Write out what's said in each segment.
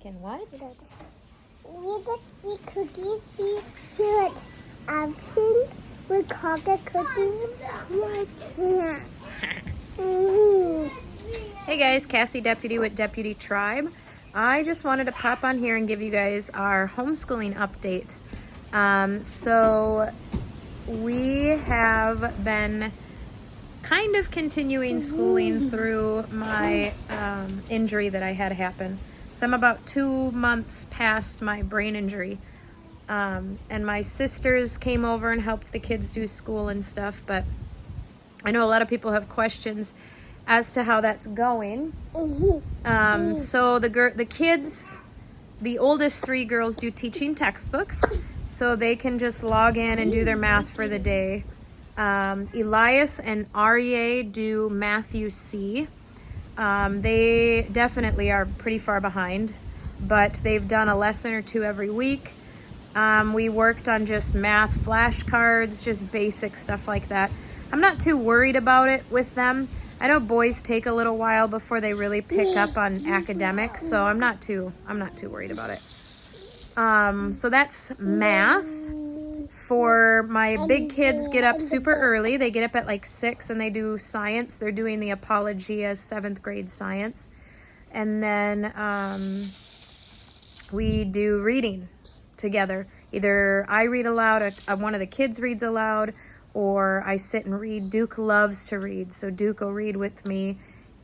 chicken. What? We just eat cookies. We put absinthe. We call the cookies. What? Hey guys, Cassie Deputy with Deputy Tribe. I just wanted to pop on here and give you guys our homeschooling update. So we have been kind of continuing schooling through my injury that I had happen. So I'm about 2 months past my brain injury. And my sisters came over and helped the kids do school and stuff, but I know a lot of people have questions as to how that's going. So the kids, the oldest 3 girls do teaching textbooks, so they can just log in and do their math for the day. Elias and Aryeh do Matthew C. They definitely are pretty far behind, but they've done a lesson or 2 every week. We worked on just math flashcards, just basic stuff like that. I'm not too worried about it with them. I know boys take a little while before they really pick up on academics, so I'm not too worried about it. So that's math. For my big kids, get up super early. They get up at like 6 and they do science. They're doing the Apologia 7th grade science. And then we do reading together. Either I read aloud, one of the kids reads aloud, or I sit and read. Duke loves to read, so Duke will read with me.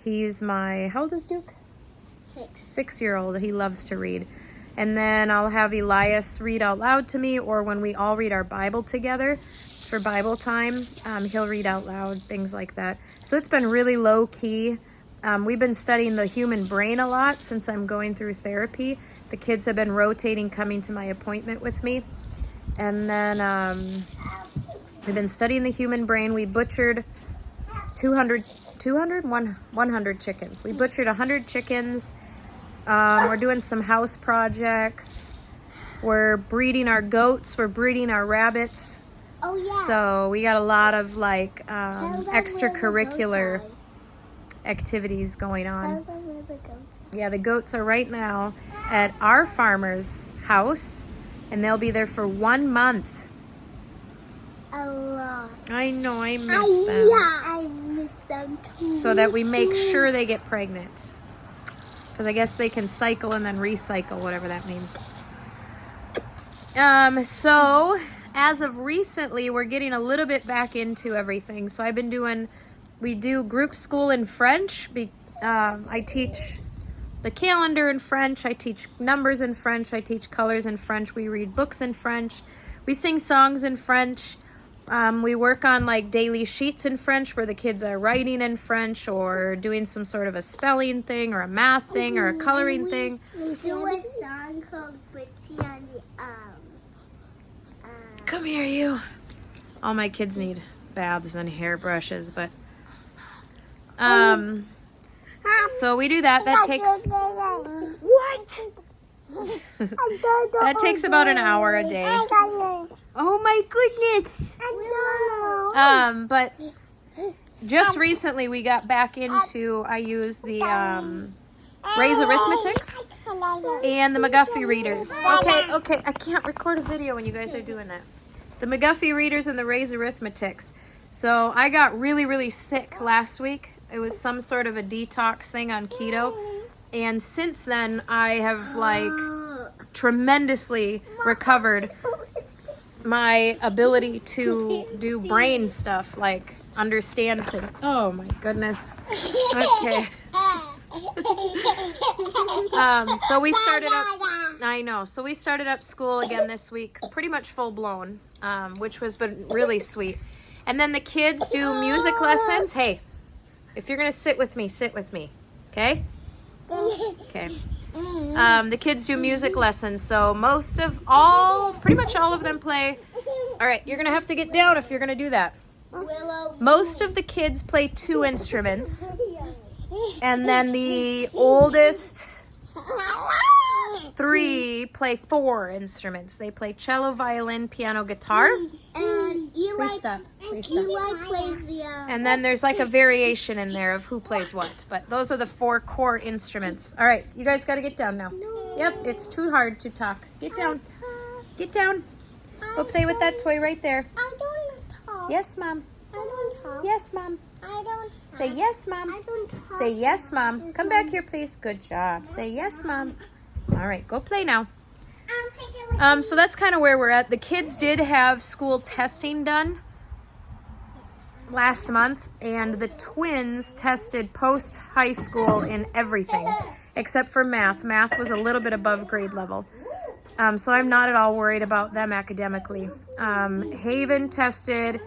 He's how old is Duke? 6-year-old. He loves to read. And then I'll have Elias read out loud to me, or when we all read our Bible together for Bible time, he'll read out loud, things like that. So it's been really low key. We've been studying the human brain a lot since I'm going through therapy. The kids have been rotating, coming to my appointment with me. And then we've been studying the human brain. We butchered 100 chickens. We butchered 100 chickens. We're doing some house projects. We're breeding our goats. We're breeding our rabbits. Oh, yeah. So we got a lot of like extracurricular activities going on. Yeah, the goats are right now at our farmer's house, and they'll be there for 1 month. A lot. I know, I miss them. Yeah, I miss them too. So that we make sure they get pregnant. Because I guess they can cycle and then recycle, whatever that means. So as of recently, we're getting a little bit back into everything. So we do group school in French. I teach the calendar in French. I teach numbers in French. I teach colors in French. We read books in French. We sing songs in French. We work on like daily sheets in French where the kids are writing in French or doing some sort of a spelling thing or a math thing or a coloring thing. We do a song called Fritzy on the Come here, you. All my kids need baths and hairbrushes, but so we do that. That takes what? That takes about an hour a day. Oh my goodness. But just recently we got back into, I use the Ray's Arithmetics and the McGuffey readers. Okay, I can't record a video when you guys are doing that. The McGuffey readers and the Ray's Arithmetics. So I got really, really sick last week. It was some sort of a detox thing on keto. And since then, I have like tremendously recovered my ability to do brain stuff, like understand things. Oh my goodness. Okay. So we started up, I know. So we started up school again this week, pretty much full blown, which has been really sweet. And then the kids do music lessons. Hey, if you're going to sit with me, okay? Okay. The kids do music lessons, so pretty much all of them play. All right, you're going to have to get down if you're going to do that. Most of the kids play 2 instruments, and then the oldest 3 play 4 instruments. They play cello, violin, piano, guitar. And Eli Please stop. plays the And then there's like a variation in there of who plays what. But those are the 4 core instruments. All right, you guys got to get down now. No. Yep, it's too hard to talk. Get down. Get down. Go play with that toy right there. I don't talk. Yes, Mom. I don't talk. Yes, Mom. I don't Say yes, Mom. I don't talk. Say yes, Mom. Yes, Come Mom. back here, please. Good job. Say yes, Mom. All right, go play now. I'm So that's kind of where we're at. The kids did have school testing done last month, and the twins tested post-high school in everything except for math. Math was a little bit above grade level. So I'm not at all worried about them academically. Haven tested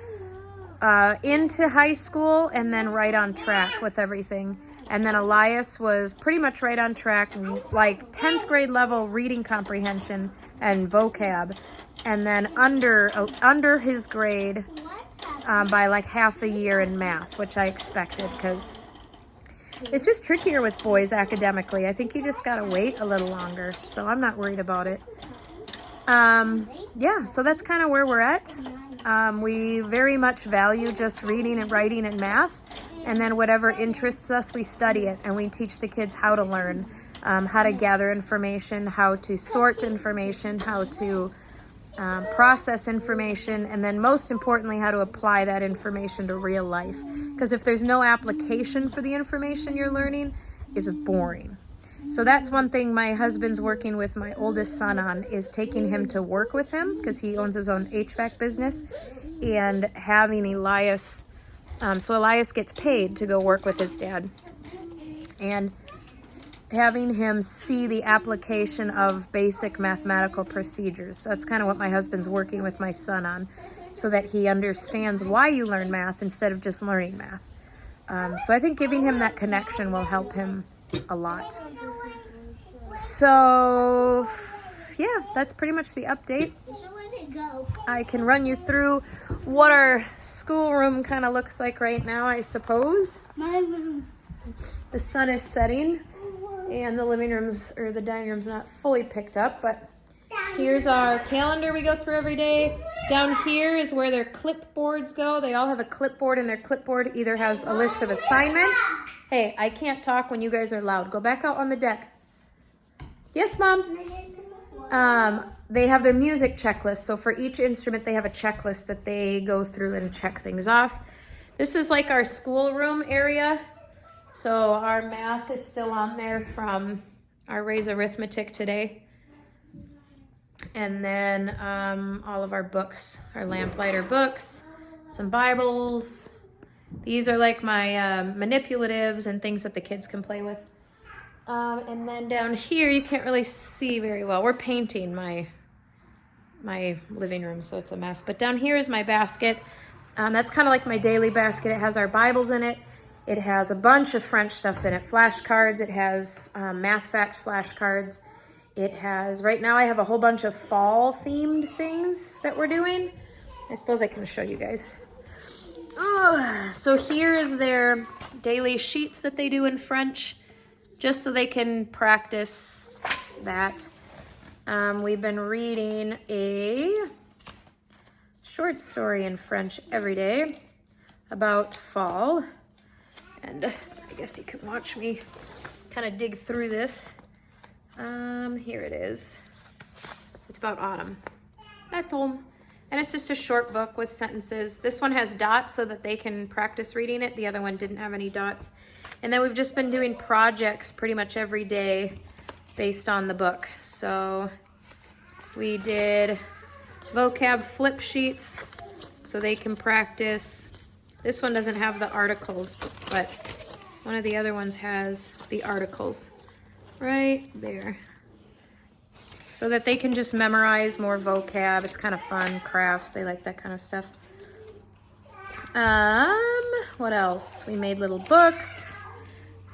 into high school and then right on track with everything. And then Elias was pretty much right on track, like 10th grade level reading comprehension and vocab. And then under his grade by like half a year in math, which I expected because it's just trickier with boys academically. I think you just gotta wait a little longer. So I'm not worried about it. Yeah, so that's kind of where we're at. We very much value just reading and writing and math. And then whatever interests us, we study it. And we teach the kids how to learn, how to gather information, how to sort information, how to process information, and then most importantly, how to apply that information to real life. Because if there's no application for the information you're learning, it's boring. So that's one thing my husband's working with my oldest son on, is taking him to work with him because he owns his own HVAC business, and having Elias, so Elias gets paid to go work with his dad, and having him see the application of basic mathematical procedures. So that's kind of what my husband's working with my son on, so that he understands why you learn math instead of just learning math. So I think giving him that connection will help him a lot. So yeah, that's pretty much the update. I can run you through what our schoolroom kind of looks like right now, I suppose. My room. The sun is setting and the living room's, or the dining room's not fully picked up, but here's our calendar we go through every day. Down here is where their clipboards go. They all have a clipboard, and their clipboard either has a list of assignments. Hey, I can't talk when you guys are loud. Go back out on the deck. Yes, Mom? They have their music checklist. So for each instrument, they have a checklist that they go through and check things off. This is like our schoolroom area. So our math is still on there from our Raise Arithmetic today. And then all of our books, our Lamplighter books, some Bibles. These are like my manipulatives and things that the kids can play with. And then down here, you can't really see very well. We're painting my living room, so it's a mess. But down here is my basket. That's kind of like my daily basket. It has our Bibles in it. It has a bunch of French stuff in it. Flashcards. It has math fact flashcards. It has, right now I have a whole bunch of fall themed things that we're doing. I suppose I can show you guys. So here is their daily sheets that they do in French, just so they can practice that. We've been reading a short story in French every day about fall. And I guess you can watch me kind of dig through this. Here it is. It's about autumn. Autumn. And it's just a short book with sentences. This one has dots so that they can practice reading it. The other one didn't have any dots. And then we've just been doing projects pretty much every day based on the book. So we did vocab flip sheets so they can practice. This one doesn't have the articles, but one of the other ones has the articles right there, so that they can just memorize more vocab. It's kind of fun, crafts, they like that kind of stuff. What else? We made little books,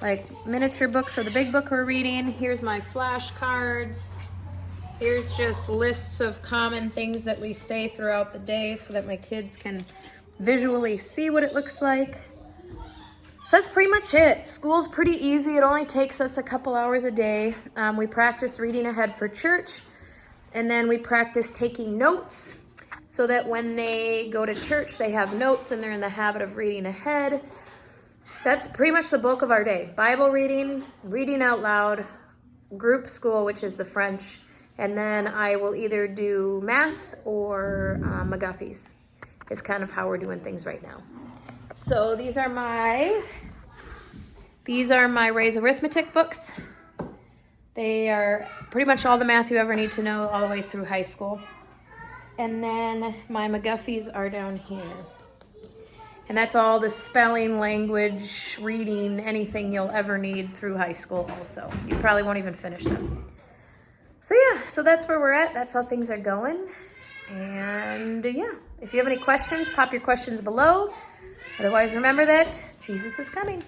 like miniature books of the big book we're reading. Here's my flashcards. Here's just lists of common things that we say throughout the day so that my kids can visually see what it looks like. So that's pretty much it. School's pretty easy. It only takes us a couple hours a day. We practice reading ahead for church, and then we practice taking notes so that when they go to church, they have notes and they're in the habit of reading ahead. That's pretty much the bulk of our day. Bible reading, reading out loud, group school, which is the French, and then I will either do math or McGuffey's is kind of how we're doing things right now. So these are my Ray's Arithmetic books. They are pretty much all the math you ever need to know all the way through high school. And then my McGuffey's are down here. And that's all the spelling, language, reading, anything you'll ever need through high school also. You probably won't even finish them. So yeah, so that's where we're at. That's how things are going. And yeah, if you have any questions, pop your questions below. Otherwise, remember that Jesus is coming.